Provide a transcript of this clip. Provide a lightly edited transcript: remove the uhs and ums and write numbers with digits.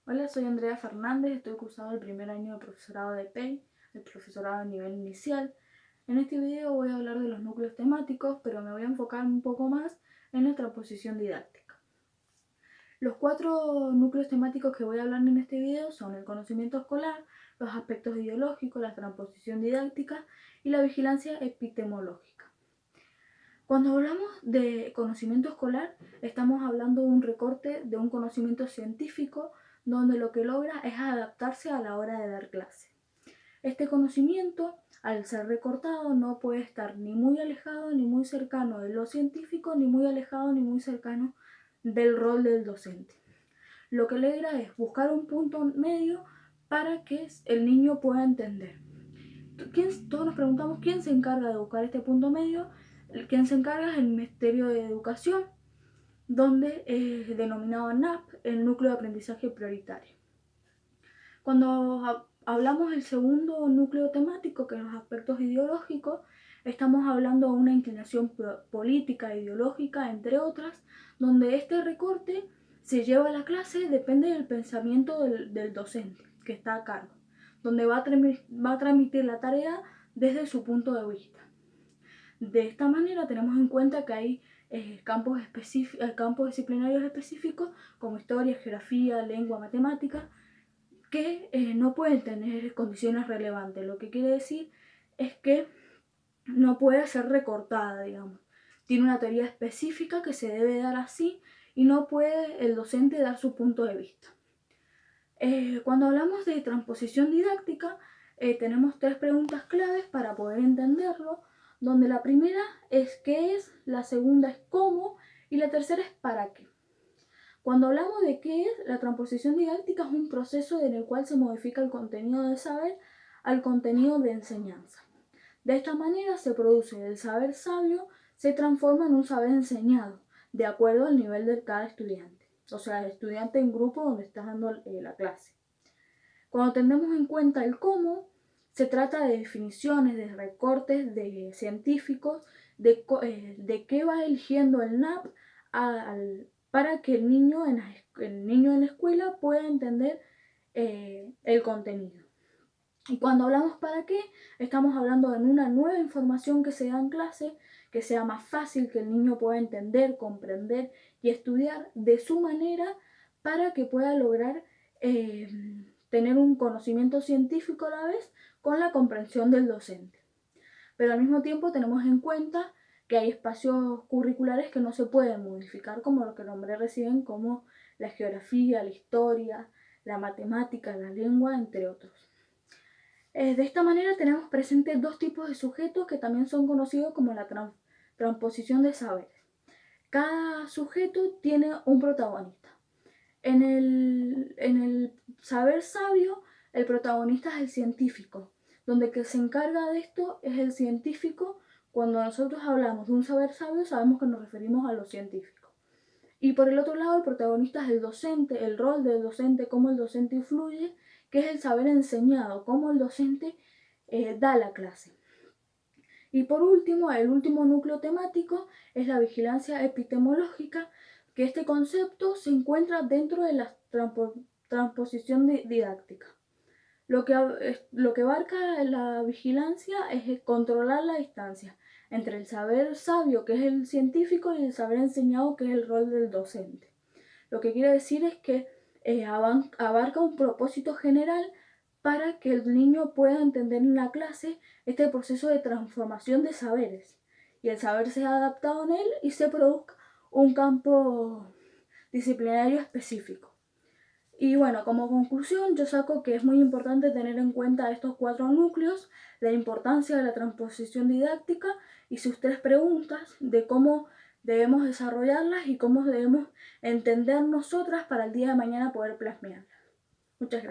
Hola, soy Andrea Fernández, estoy cursando el primer año de profesorado de PEI, el profesorado a nivel inicial. En este video voy a hablar de los núcleos temáticos, pero me voy a enfocar un poco más en la transposición didáctica. Los 4 núcleos temáticos que voy a hablar en este video son el conocimiento escolar, los aspectos ideológicos, la transposición didáctica y la vigilancia epistemológica. Cuando hablamos de conocimiento escolar, estamos hablando de un recorte de un conocimiento científico donde lo que logra es adaptarse a la hora de dar clase. Este conocimiento, al ser recortado, no puede estar ni muy alejado ni muy cercano de lo científico, ni muy alejado ni muy cercano del rol del docente. Lo que logra es buscar un punto medio para que el niño pueda entender. Todos nos preguntamos quién se encarga de buscar este punto medio. Quien se encarga es el Ministerio de Educación, donde es denominado NAP, el Núcleo de Aprendizaje Prioritario. Cuando hablamos del segundo núcleo temático, que es los aspectos ideológicos, estamos hablando de una inclinación política, ideológica, entre otras, donde este recorte se lleva a la clase depende del pensamiento del docente que está a cargo, donde va a transmitir la tarea desde su punto de vista. De esta manera tenemos en cuenta que hay campos disciplinarios específicos como historia, geografía, lengua, matemática, que no pueden tener condiciones relevantes. Lo que quiere decir es que no puede ser recortada, digamos. Tiene una teoría específica que se debe dar así y no puede el docente dar su punto de vista. Cuando hablamos de transposición didáctica, tenemos 3 preguntas claves para poder entenderlo, donde la primera es qué es, la segunda es cómo y la tercera es para qué. Cuando hablamos de qué es, la transposición didáctica es un proceso en el cual se modifica el contenido de saber al contenido de enseñanza. De esta manera se produce el saber sabio, se transforma en un saber enseñado, de acuerdo al nivel de cada estudiante. O sea, el estudiante en grupo donde está dando la clase. Cuando tenemos en cuenta el cómo, se trata de definiciones, de recortes de científicos, de qué va eligiendo el NAP para que el niño en la escuela pueda entender el contenido. Y cuando hablamos para qué, estamos hablando de una nueva información que se da en clase, que sea más fácil, que el niño pueda entender, comprender y estudiar de su manera para que pueda lograr tener un conocimiento científico a la vez con la comprensión del docente. Pero al mismo tiempo tenemos en cuenta que hay espacios curriculares que no se pueden modificar, como los que nombré recién, como la geografía, la historia, la matemática, la lengua, entre otros. De esta manera tenemos presentes 2 tipos de sujetos que también son conocidos como la transposición de saberes. Cada sujeto tiene un protagonista. En el saber sabio, el protagonista es el científico, donde el que se encarga de esto es el científico. Cuando nosotros hablamos de un saber sabio, sabemos que nos referimos a lo científico. Y por el otro lado, el protagonista es el docente, el rol del docente, cómo el docente influye, que es el saber enseñado, cómo el docente da la clase. Y por último, el último núcleo temático es la vigilancia epistemológica, que este concepto se encuentra dentro de la transposición didáctica. Lo que abarca la vigilancia es controlar la distancia entre el saber sabio, que es el científico, y el saber enseñado, que es el rol del docente. Lo que quiere decir es que abarca un propósito general para que el niño pueda entender en la clase este proceso de transformación de saberes y el saber sea adaptado en él y se produzca un campo disciplinario específico. Y bueno, como conclusión yo saco que es muy importante tener en cuenta estos 4 núcleos, la importancia de la transposición didáctica y sus 3 preguntas de cómo debemos desarrollarlas y cómo debemos entender nosotras para el día de mañana poder plasmarlas. Muchas gracias.